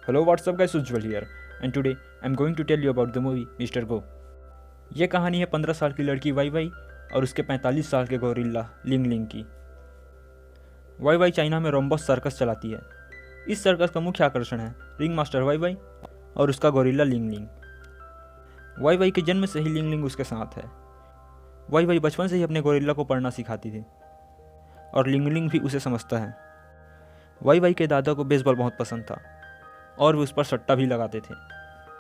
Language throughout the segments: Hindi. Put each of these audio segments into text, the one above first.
Hello, what's up guys, Ujjwal here and today I'm going to tell you about the movie Mr. Go। ये कहानी है 15 साल की लड़की वाई वाई और उसके 45 साल के गोरिल्ला लिंग लिंग की। वाई वाई चाइना में रोम्बोस सर्कस चलाती है। इस सर्कस का मुख्य आकर्षण है रिंग मास्टर वाई वाई और उसका गोरिल्ला लिंग लिंग। वाई वाई के जन्म से ही लिंग लिंग उसके साथ है। वाई वाई बचपन से ही अपने गोरिल्ला को पढ़ना सिखाती थी और लिंग लिंग भी उसे समझता है। वाई वाई के दादा को बेसबॉल बहुत पसंद था और वे उस पर सट्टा भी लगाते थे,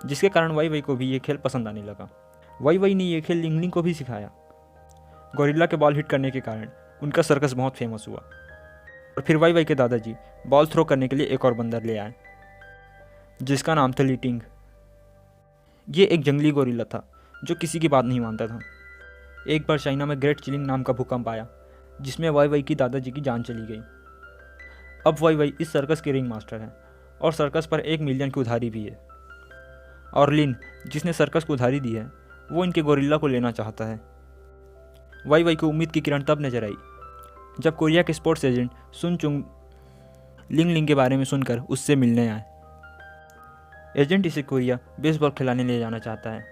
जिसके कारण वाई वाई को भी ये खेल पसंद आने लगा। वाई वाई ने ये खेल लिंग लिंग को भी सिखाया। गोरिल्ला के बॉल हिट करने के कारण उनका सर्कस बहुत फेमस हुआ और फिर वाई वाई के दादाजी बॉल थ्रो करने के लिए एक और बंदर ले आए जिसका नाम था लीटिंग। ये एक जंगली गोरिल्ला था जो किसी की बात नहीं मानता था। एक बार चाइना में ग्रेट चिलिंग नाम का भूकंप आया जिसमें वाई वाई की दादाजी की जान चली गई। अब वाई वाई इस सर्कस के रिंग मास्टर है और सर्कस पर 1 मिलियन की उधारी भी है। और लिन, जिसने सर्कस को उधारी दी है, वो इनके गोरिल्ला को लेना चाहता है। वाई वाई को उम्मीद की किरण तब नजर आई जब कोरिया के स्पोर्ट्स एजेंट सुन चुंग लिंग लिंग के बारे में सुनकर उससे मिलने आए। एजेंट इसे कोरिया बेसबॉल खिलाने ले जाना चाहता है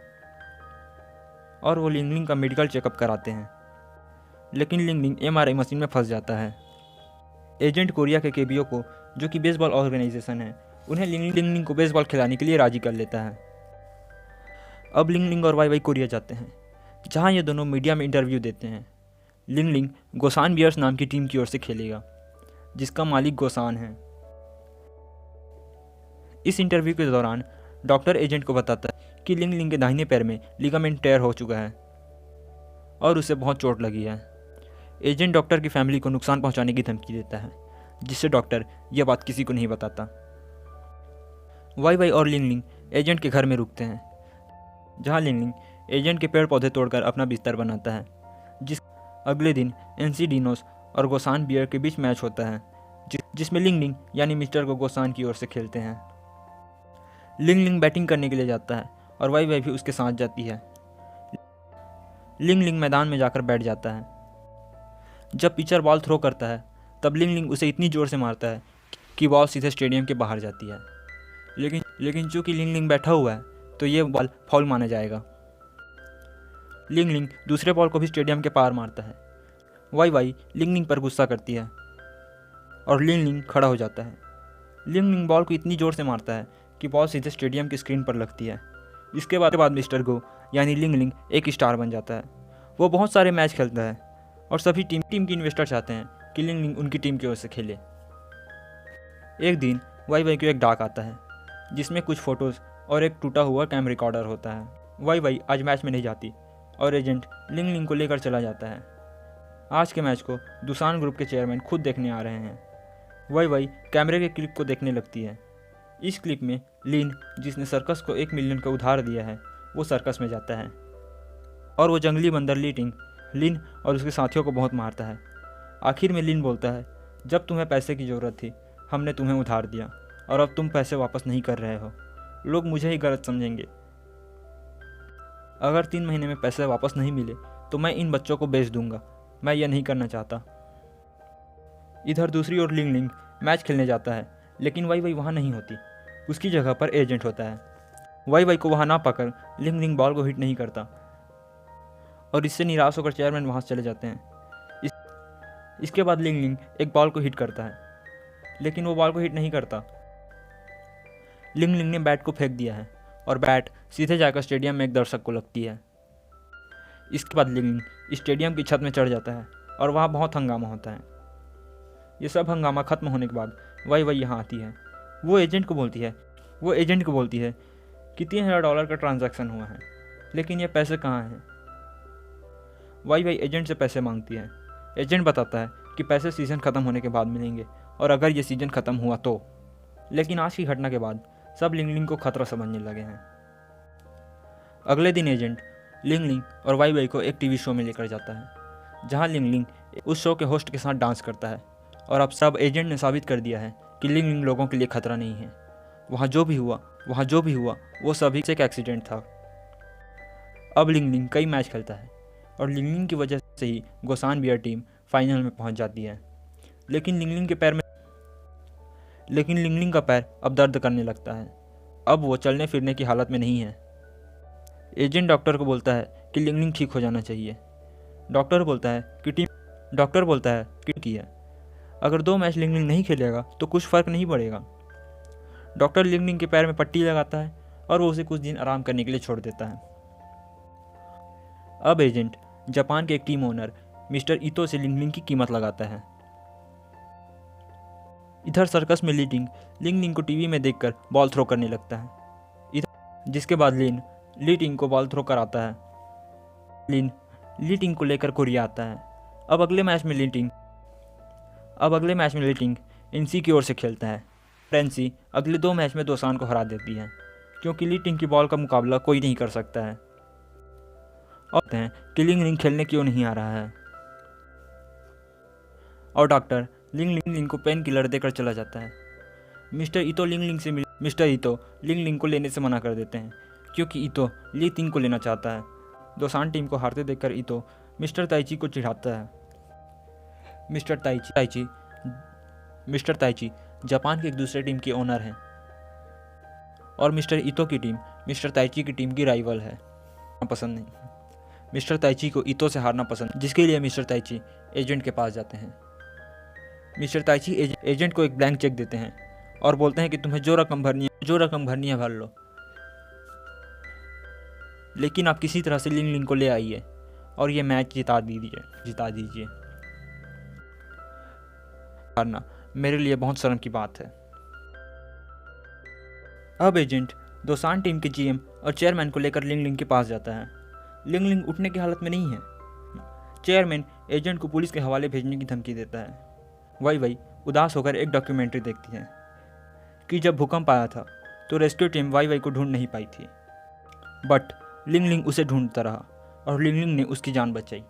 और वो लिंग लिंग का मेडिकल चेकअप कराते हैं, लेकिन लिंग लिंग MRI मशीन में फंस जाता है। एजेंट कोरिया के केबीओ को, जो कि बेसबॉल ऑर्गेनाइजेशन है, उन्हें लिंग लिंग को बेसबॉल खिलाने के लिए राजी कर लेता है। अब लिंग लिंग और वाई वाई कोरिया जाते हैं, जहां ये दोनों मीडिया में इंटरव्यू देते हैं। लिंग लिंग गोसान बियर्स नाम की टीम की ओर से खेलेगा, जिसका मालिक गोसान है। इस इंटरव्यू के दौरान डॉक्टर एजेंट को बताता है कि लिंग लिंग के दाहिने पैर में लिगामेंट टेयर हो चुका है और उसे बहुत चोट लगी है। एजेंट डॉक्टर की फैमिली को नुकसान पहुंचाने की धमकी देता है, जिससे डॉक्टर यह बात किसी को नहीं बताता। वाई वाई और लिंग लिंग एजेंट के घर में रुकते हैं, जहां लिंग लिंग एजेंट के पेड़ पौधे तोड़कर अपना बिस्तर बनाता है। अगले दिन एनसीडिनोस और गोसान बियर के बीच मैच होता है, जिसमें लिंग लिंग यानी मिस्टर को गोसान की ओर से खेलते हैं। लिंग लिंग बैटिंग करने के लिए जाता है और वाई वाई भी उसके साथ जाती है। लिंग लिंग मैदान में जाकर बैठ जाता है। जब पिचर बॉल थ्रो करता है तब लिंग लिंग उसे इतनी जोर से मारता है कि बॉल सीधे स्टेडियम के बाहर जाती है। लेकिन चूंकि लिंग लिंग बैठा हुआ है तो ये बॉल फाउल माना जाएगा। लिंग लिंग दूसरे बॉल को भी स्टेडियम के पार मारता है। वाई वाई लिंग लिंग पर गुस्सा करती है और लिंग लिंग खड़ा हो जाता है। लिंग लिंग बॉल को इतनी जोर से मारता है कि बॉल सीधे स्टेडियम की स्क्रीन पर लगती है। इसके बाद मिस्टर गो यानी लिंग लिंग एक स्टार बन जाता है। वो बहुत सारे मैच खेलता है और सभी टीम के इन्वेस्टर चाहते हैं कि लिंग लिंग उनकी टीम की ओर से खेले। एक दिन वाई वाई को एक डाक आता है जिसमें कुछ फोटोज़ और एक टूटा हुआ कैम रिकॉर्डर होता है। वाई वाई आज मैच में नहीं जाती और एजेंट लिंग लिंग को लेकर चला जाता है। आज के मैच को दुसान ग्रुप के चेयरमैन खुद देखने आ रहे हैं। वाई वाई कैमरे के क्लिप को देखने लगती है। इस क्लिप में लिन, जिसने सर्कस को 1 मिलियन का उधार दिया है, वो सर्कस में जाता है और वो जंगली बंदर लीटिंग लिन और उसके साथियों को बहुत मारता है। आखिर में लिन बोलता है, जब तुम्हें पैसे की ज़रूरत थी हमने तुम्हें उधार दिया और अब तुम पैसे वापस नहीं कर रहे हो, लोग मुझे ही गलत समझेंगे। अगर 3 महीने में पैसे वापस नहीं मिले तो मैं इन बच्चों को बेच दूंगा। मैं यह नहीं करना चाहता। इधर दूसरी ओर लिंग लिंग मैच खेलने जाता है, लेकिन वाई वाई वहाँ नहीं होती। उसकी जगह पर एजेंट होता है। वाई वाई को वहाँ ना पाकर लिंग लिंग बॉल को हिट नहीं करता और इससे निराश होकर चेयरमैन वहाँ से चले जाते हैं। इसके बाद लिंग लिंग एक बॉल को हिट करता है, लेकिन वो बॉल को हिट नहीं करता। लिंग लिंग ने बैट को फेंक दिया है और बैट सीधे जाकर स्टेडियम में एक दर्शक को लगती है। इसके बाद लिंग लिंग स्टेडियम की छत में चढ़ जाता है और वहाँ बहुत हंगामा होता है। ये सब हंगामा खत्म होने के बाद वाई वाई यहाँ आती है। वो एजेंट को बोलती है कि $3000 का ट्रांजैक्शन हुआ है, लेकिन ये पैसे कहाँ हैं। वाई वाई एजेंट से पैसे मांगती है। एजेंट बताता है कि पैसे सीज़न ख़त्म होने के बाद मिलेंगे और अगर ये सीज़न ख़त्म हुआ तो। लेकिन आज की घटना के बाद सब लिंग लिंग को खतरा समझने लगे हैं। अगले दिन एजेंट लिंग लिंग और वाई वाई को एक टीवी शो में लेकर जाता है, जहां लिंग लिंग उस शो के होस्ट के साथ डांस करता है और अब सब एजेंट ने साबित कर दिया है कि लिंग लिंग लोगों के लिए खतरा नहीं है। वहाँ जो भी हुआ वो सभी से एक एक्सीडेंट था। अब लिंग लिंग कई मैच खेलता है और लिंग लिंग की वजह से ही गोसान बियर टीम फाइनल में पहुंच जाती है। लेकिन लिंग लिंग लेकिन लिंग लिंग का पैर अब दर्द करने लगता है। अब वो चलने फिरने की हालत में नहीं है। एजेंट डॉक्टर को बोलता है कि लिंग लिंग ठीक हो जाना चाहिए। डॉक्टर बोलता है कि अगर 2 मैच लिंग लिंग नहीं खेलेगा तो कुछ फ़र्क नहीं पड़ेगा। डॉक्टर लिंग लिंग के पैर में पट्टी लगाता है और वो उसे कुछ दिन आराम करने के लिए छोड़ देता है। अब एजेंट जापान के एक टीम ओनर मिस्टर इतो से लिंग लिंग की कीमत लगाता है। इधर सर्कस में लिंग लिंग को टीवी में देखकर बॉल थ्रो करने लगता है। जिसके बाद लिंग को बॉल थ्रो कराता है। लिंग को लेकर कोरिया आता है। अब अगले मैच में लिंग एनसी की ओर से खेलता है। एनसी अगले 2 मैच में दोसान को हरा देती है, क्योंकि लिंग की बॉल का मुकाबला कोई नहीं कर सकता है। और कि लिंग खेलने क्यों नहीं आ रहा है, और डॉक्टर लिंग को पेन किलर देकर चला जाता है। मिस्टर इतो लिंग को लेने से मना कर देते हैं, क्योंकि इतो लिंग को लेना चाहता है। दोसान टीम को हारते देखकर इतो मिस्टर ताइची को चिढ़ाता है। मिस्टर ताइची जापान की एक दूसरे टीम के ओनर हैं, और मिस्टर इतो की टीम मिस्टर ताइची की टीम की राइवल है। पसंद नहीं, मिस्टर ताइची को इतो से हारना पसंद, जिसके लिए मिस्टर ताइची एजेंट के पास जाते हैं। मिस्टर ताइची एजेंट को एक ब्लैंक चेक देते हैं और बोलते हैं कि तुम्हें जो रकम भरनी है भर लो, लेकिन आप किसी तरह से लिंग को ले आइए और ये मैच जिता दीजिए। हारना मेरे लिए बहुत शर्म की बात है। अब एजेंट दोसान टीम के जीएम और चेयरमैन को लेकर लिंग के पास जाता है। लिंग उठने की हालत में नहीं है। चेयरमैन एजेंट को पुलिस के हवाले भेजने की धमकी देता है। वाई उदास होकर एक डॉक्यूमेंट्री देखती है कि जब भूकंप आया था तो रेस्क्यू टीम वाई को ढूंढ नहीं पाई थी, बट लिंग उसे ढूंढता रहा और लिंग ने उसकी जान बचाई।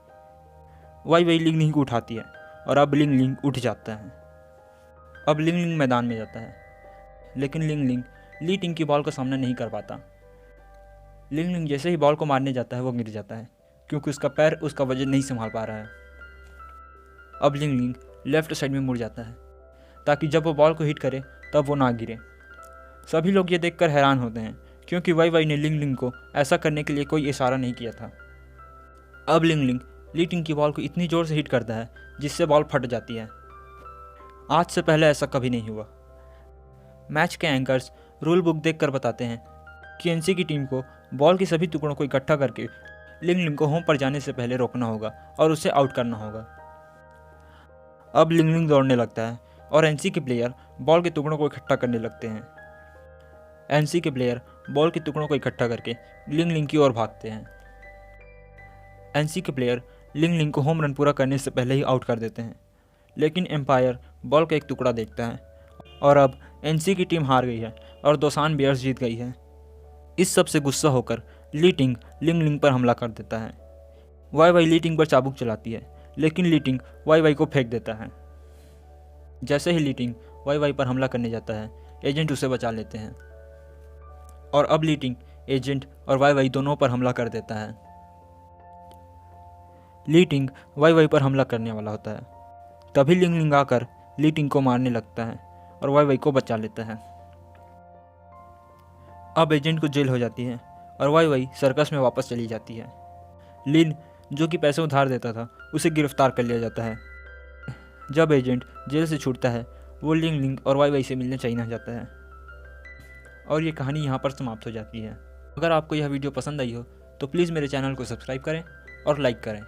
वाई लिंग को उठाती है और अब लिंग उठ जाता है। अब लिंग मैदान में जाता है, लेकिन लिंग टीम की बॉल का सामना नहीं कर पाता। लिंग जैसे ही बॉल को मारने जाता है वो गिर जाता है, क्योंकि उसका पैर उसका वजन नहीं संभाल पा रहा है। अब लिंग लेफ्ट साइड में मुड़ जाता है, ताकि जब वो बॉल को हिट करे तब वो ना गिरे। सभी लोग ये देखकर हैरान होते हैं, क्योंकि वाई ने लिंग को ऐसा करने के लिए कोई इशारा नहीं किया था। अब लिंग टीम की बॉल को इतनी ज़ोर से हिट करता है जिससे बॉल फट जाती है। आज से पहले ऐसा कभी नहीं हुआ। मैच के एंकर्स रूल बुक देखकर बताते हैं कि एनसी की टीम को बॉल के सभी टुकड़ों को इकट्ठा करके लिंग को होम पर जाने से पहले रोकना होगा और उसे आउट करना होगा। अब लिंग दौड़ने लगता है और एनसी के प्लेयर बॉल के टुकड़ों को इकट्ठा करने लगते हैं। एनसी के प्लेयर बॉल के टुकड़ों को इकट्ठा करके लिंग की ओर भागते हैं। एनसी के प्लेयर लिंग को होम रन पूरा करने से पहले ही आउट कर देते हैं, लेकिन एम्पायर बॉल का एक टुकड़ा देखता है और अब एनसी की टीम हार गई है और दोसान बियर्स जीत गई है। इस सब से गुस्सा होकर लिंग पर हमला कर देता है। वाई लीटिंग पर चाबुक चलाती है, लेकिन लीटिंग वाई को फेंक देता है। जैसे ही लीटिंग वाई पर हमला करने जाता है, एजेंट उसे बचा लेते हैं, और अब लीटिंग एजेंट और वाई दोनों पर हमला कर देता है। लीटिंग वाई पर हमला करने वाला होता है, तभी लिंग आकर लीटिंग को मारने लगता है और वाई को बचा लेता है। अब एजेंट को जेल हो जाती है और वाई सर्कस में वापस चली जाती है। लिन, जो कि पैसे उधार देता था, उसे गिरफ्तार कर लिया जाता है। जब एजेंट जेल से छूटता है, वो लिंग और वाई से मिलने चाइना जाता है, और ये कहानी यहाँ पर समाप्त हो जाती है। अगर आपको यह वीडियो पसंद आई हो तो प्लीज़ मेरे चैनल को सब्सक्राइब करें और लाइक करें।